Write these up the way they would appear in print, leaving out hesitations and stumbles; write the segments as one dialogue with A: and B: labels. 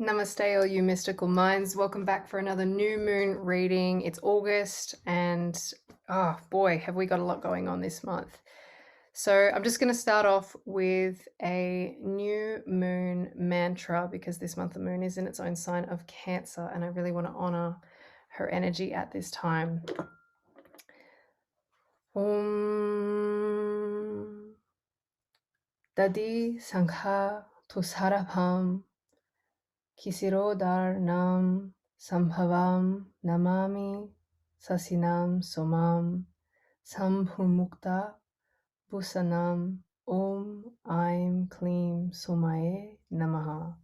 A: Namaste, all you mystical minds. Welcome back for another new moon reading. It's August, and oh boy, have we got a lot going on this month. So I'm just going to start off with a new moon mantra because this month the moon is in its own sign of Cancer, and I really want to honor her energy at this time. Om Dadi Sankha Tusarabham Kisiro dar nam sambhavam namami sasinam somam sambhurmukta busanam om aim kleem somaye namaha.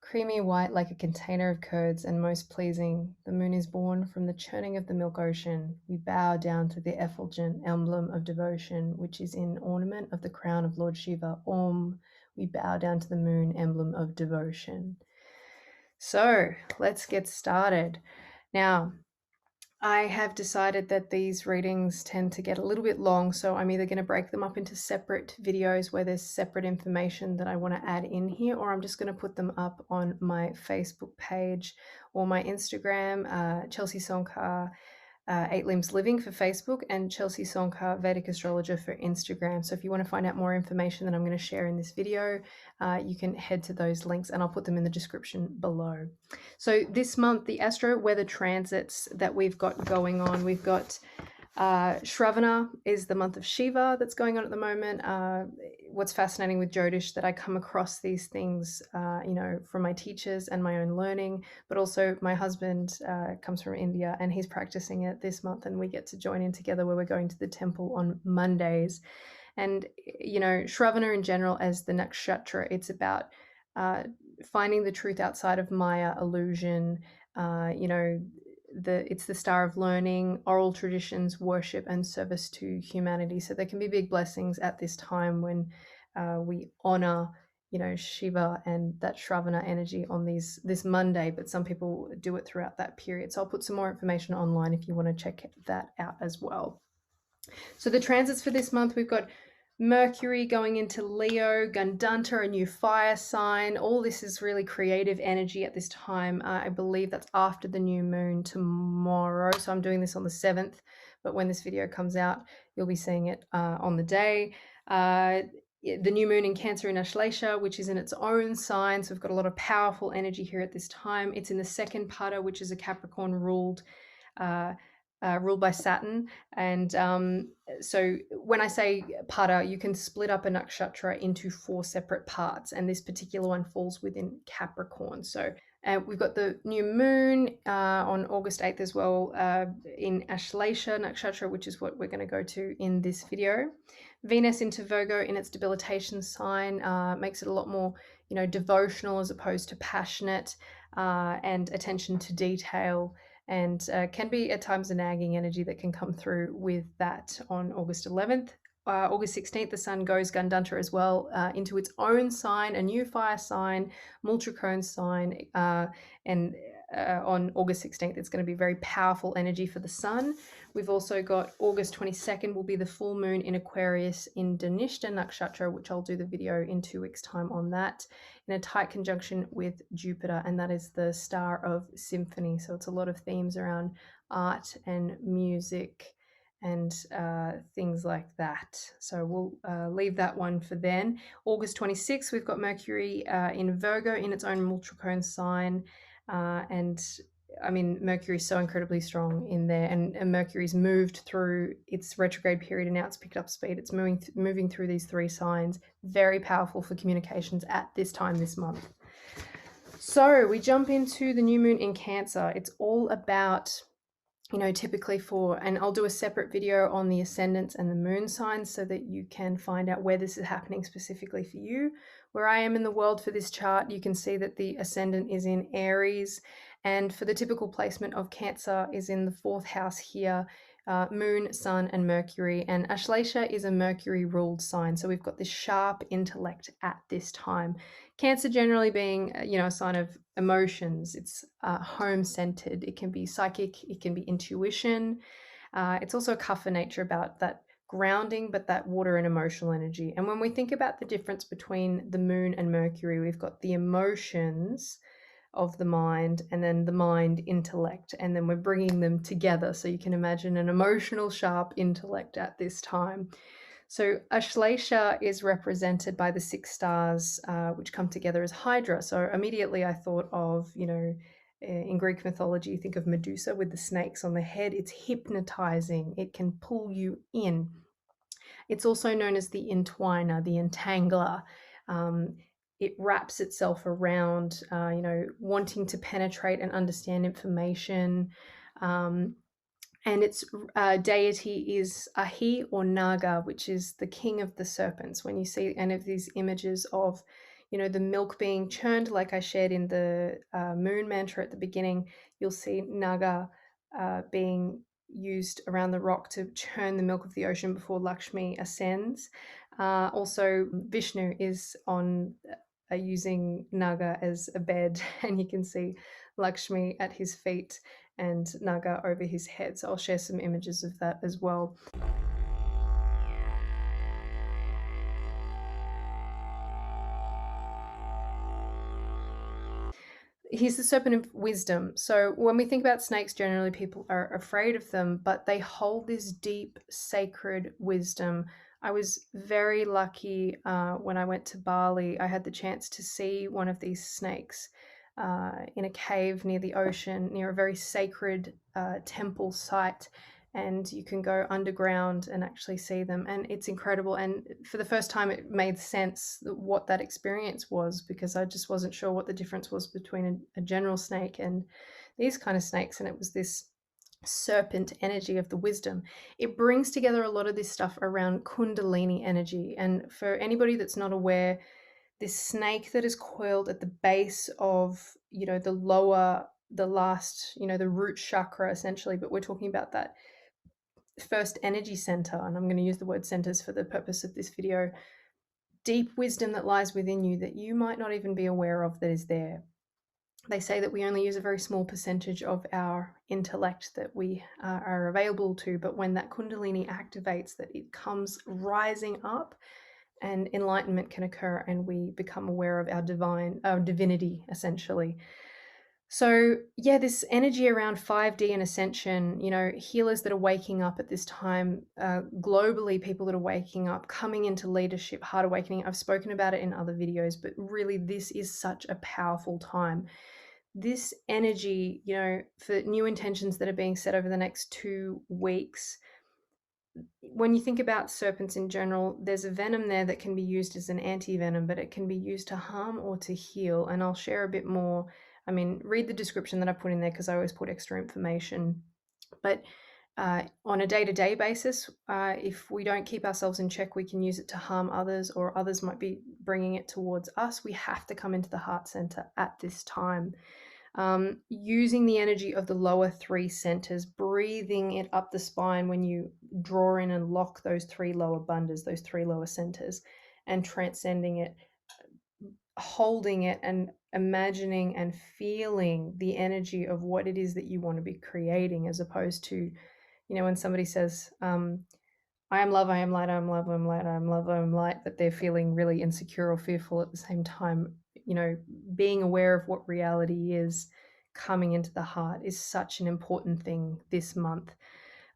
A: Creamy white like a container of curds and most pleasing, the moon is born from the churning of the milk ocean. We bow down to the effulgent emblem of devotion, which is in ornament of the crown of Lord Shiva. Om. We bow down to the moon, emblem of devotion. So let's get started. Now, I have decided that these readings tend to get a little bit long, so I'm either going to break them up into separate videos where there's separate information that I want to add in here, or I'm just going to put them up on my Facebook page or my Instagram, Chelsea Sonkar, 8 Limbs Living for Facebook, and Chelsea Sonkar, Vedic Astrologer for Instagram. So if you want to find out more information that I'm going to share in this video, you can head to those links and I'll put them in the description below. So this month, the astro weather transits that we've got going on, we've got Shravana is the month of Shiva that's going on at the moment. What's fascinating with Jyotish that I come across these things, from my teachers and my own learning, but also my husband comes from India and he's practicing it this month, and we get to join in together where we're going to the temple on Mondays. And, Shravana in general as the nakshatra, it's about finding the truth outside of Maya illusion, it's the star of learning, oral traditions, worship, and service to humanity. So there can be big blessings at this time when we honor, Shiva and that Shravana energy on this Monday, but some people do it throughout that period. So I'll put some more information online if you want to check that out as well. So the transits for this month, we've got Mercury going into Leo, Gandanta, a new fire sign. All this is really creative energy at this time. I believe that's after the new moon tomorrow. So I'm doing this on the 7th, but when this video comes out, you'll be seeing it on the day. The new moon in Cancer in Ashlesha, which is in its own sign. So we've got a lot of powerful energy here at this time. It's in the second pada, which is a Capricorn ruled by Saturn. And so when I say pada, you can split up a nakshatra into 4 separate parts, and this particular one falls within Capricorn. So we've got the new moon on August 8th as well in Ashlesha Nakshatra, which is what we're going to go to in this video. Venus into Virgo in its debilitation sign makes it a lot more, devotional as opposed to passionate, and attention to detail, and can be at times a nagging energy that can come through with that on August 11th. August 16th, the sun goes Gandanta as well into its own sign, a new fire sign, Mooltrikona sign, and on August 16th, it's going to be very powerful energy for the sun. We've also got August 22nd will be the full moon in Aquarius in Dhanishta Nakshatra, which I'll do the video in 2 weeks' time on that, in a tight conjunction with Jupiter, and that is the star of symphony. So it's a lot of themes around art and music and things like that. So we'll leave that one for then. August 26th, we've got Mercury in Virgo in its own Mooltrikona sign, and I mean, Mercury is so incredibly strong in there, and Mercury's moved through its retrograde period and now it's picked up speed. It's moving through these 3 signs. Very powerful for communications at this time this month. So we jump into the new moon in Cancer. It's all about, typically and I'll do a separate video on the ascendants and the moon signs so that you can find out where this is happening specifically for you. Where I am in the world for this chart, you can see that the ascendant is in Aries, and for the typical placement of Cancer is in the 4th house here, Moon, Sun, and Mercury. And Ashlesha is a Mercury-ruled sign, so we've got this sharp intellect at this time. Cancer generally being, a sign of emotions. It's home-centered. It can be psychic. It can be intuition. It's also a kapha nature about that grounding, but that water and emotional energy. And when we think about the difference between the moon and Mercury, we've got the emotions of the mind, and then the mind intellect, and then we're bringing them together. So you can imagine an emotional, sharp intellect at this time. So Ashlesha is represented by the 6 stars, which come together as Hydra. So immediately I thought of, in Greek mythology, you think of Medusa with the snakes on the head. It's hypnotizing. It can pull you in. It's also known as the entwiner, the entangler. It wraps itself around, wanting to penetrate and understand information. And its deity is Ahi or Naga, which is the king of the serpents. When you see any of these images of, the milk being churned, like I shared in the moon mantra at the beginning, you'll see Naga being used around the rock to churn the milk of the ocean before Lakshmi ascends. Also, Vishnu is on using Naga as a bed, and you can see Lakshmi at his feet and Naga over his head. So I'll share some images of that as well. He's the serpent of wisdom. So when we think about snakes, generally people are afraid of them, but they hold this deep, sacred wisdom. I was very lucky when I went to Bali. I had the chance to see one of these snakes in a cave near the ocean, near a very sacred temple site. And you can go underground and actually see them. And it's incredible. And for the first time, it made sense what that experience was, because I just wasn't sure what the difference was between a general snake and these kind of snakes. And it was this serpent energy of the wisdom. It brings together a lot of this stuff around Kundalini energy. And for anybody that's not aware, this snake that is coiled at the base of, the last, the root chakra essentially, but we're talking about that first energy center, and I'm going to use the word centers for the purpose of this video. Deep wisdom that lies within you that you might not even be aware of that is there. They say that we only use a very small percentage of our intellect that we are available to, but when that Kundalini activates, that it comes rising up and enlightenment can occur, and we become aware of our divinity essentially. So yeah, this energy around 5D and ascension, healers that are waking up at this time, globally, people that are waking up, coming into leadership, heart awakening. I've spoken about it in other videos, but really this is such a powerful time. This energy, for new intentions that are being set over the next 2 weeks, when you think about serpents in general, there's a venom there that can be used as an anti-venom, but it can be used to harm or to heal. And I'll share a bit more. I mean, read the description that I put in there because I always put extra information. But on a day-to-day basis, if we don't keep ourselves in check, we can use it to harm others, or others might be bringing it towards us. We have to come into the heart center at this time. Using the energy of the lower 3 centers, breathing it up the spine when you draw in and lock those 3 lower bandhas, those 3 lower centers, and transcending it, holding it and imagining and feeling the energy of what it is that you want to be creating, as opposed to, when somebody says, I am love, I am light, I am love, I am light, I am love, I am light, but they're feeling really insecure or fearful at the same time. Being aware of what reality is, coming into the heart, is such an important thing this month.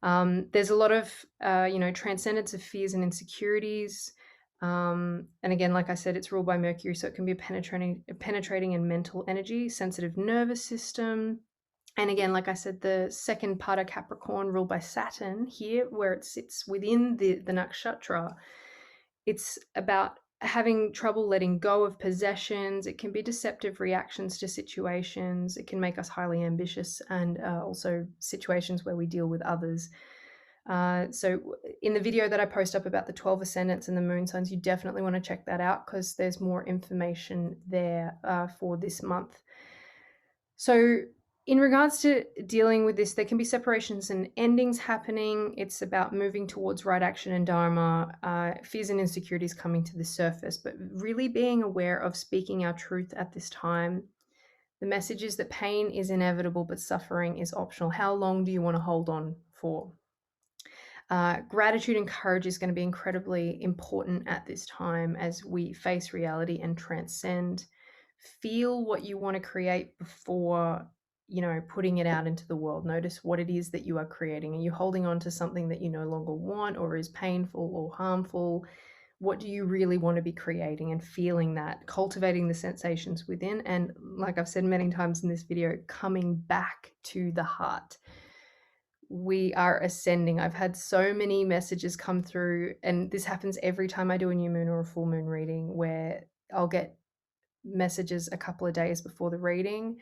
A: There's a lot of, transcendence of fears and insecurities. And again, like I said, it's ruled by Mercury, so it can be a penetrating and mental energy, sensitive nervous system. And again, like I said, the second part of Capricorn, ruled by Saturn here, where it sits within the nakshatra, it's about having trouble letting go of possessions. It can be deceptive reactions to situations. It can make us highly ambitious, and also situations where we deal with others. So in the video that I post up about the 12 ascendants and the moon signs, you definitely want to check that out because there's more information there for this month. So in regards to dealing with this, there can be separations and endings happening. It's about moving towards right action and dharma, fears and insecurities coming to the surface, but really being aware of speaking our truth at this time. The message is that pain is inevitable, but suffering is optional. How long do you want to hold on for? Gratitude and courage is going to be incredibly important at this time as we face reality and transcend. feel what you want to create before, putting it out into the world. Notice what it is that you are creating. Are you holding on to something that you no longer want or is painful or harmful? What do you really want to be creating, and feeling that, cultivating the sensations within, and like I've said many times in this video, coming back to the heart. We are ascending. I've had so many messages come through, and this happens every time I do a new moon or a full moon reading, where I'll get messages a couple of days before the reading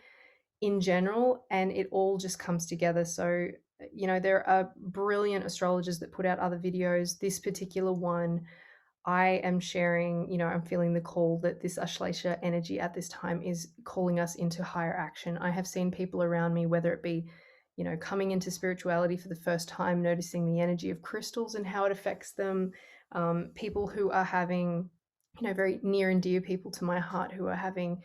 A: in general, and it all just comes together. So, there are brilliant astrologers that put out other videos. This particular one, I am sharing, I'm feeling the call that this Ashlesha energy at this time is calling us into higher action. I have seen people around me, whether it be, coming into spirituality for the first time, noticing the energy of crystals and how it affects them. People who are having, very near and dear people to my heart who are having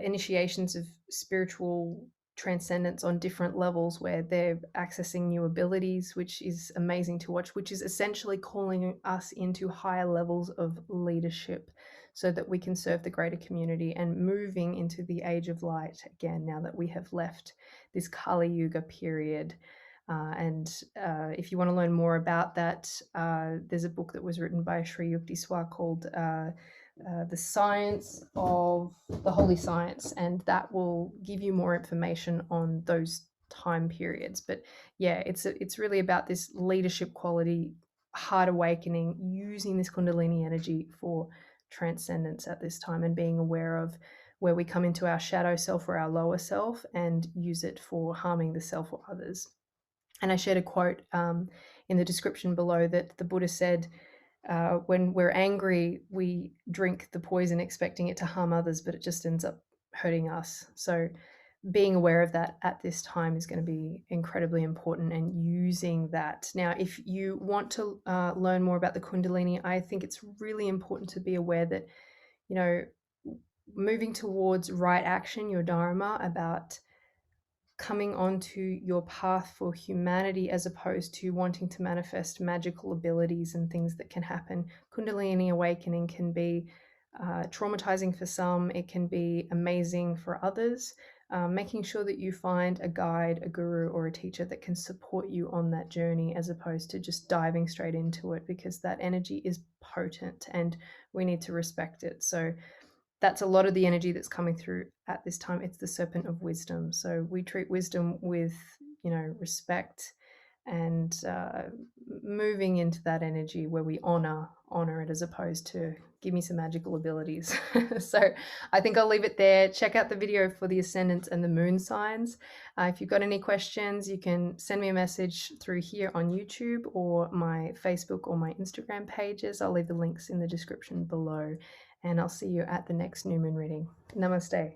A: initiations of spiritual transcendence on different levels, where they're accessing new abilities, which is amazing to watch, which is essentially calling us into higher levels of leadership so that we can serve the greater community, and moving into the age of light again, now that we have left this Kali Yuga period. If you want to learn more about that, there's a book that was written by Sri Yukteswar called The Science of the Holy Science, and that will give you more information on those time periods. But yeah, it's really about this leadership quality, heart awakening, using this Kundalini energy for transcendence at this time, and being aware of where we come into our shadow self or our lower self and use it for harming the self or others. And I shared a quote in the description below that the Buddha said, when we're angry, we drink the poison expecting it to harm others, but it just ends up hurting us. So being aware of that at this time is going to be incredibly important, and using that. Now, if you want to learn more about the Kundalini, I think it's really important to be aware that, moving towards right action, your Dharma, about coming onto your path for humanity, as opposed to wanting to manifest magical abilities and things that can happen. Kundalini awakening can be traumatizing for some, it can be amazing for others. Making sure that you find a guide, a guru, or a teacher that can support you on that journey, as opposed to just diving straight into it, because that energy is potent and we need to respect it. So that's a lot of the energy that's coming through at this time. It's the serpent of wisdom. So we treat wisdom with, respect, and moving into that energy where we honor it, as opposed to give me some magical abilities. So I think I'll leave it there. Check out the video for the ascendants and the moon signs. If you've got any questions, you can send me a message through here on YouTube or my Facebook or my Instagram pages. I'll leave the links in the description below, and I'll see you at the next new moon reading. Namaste.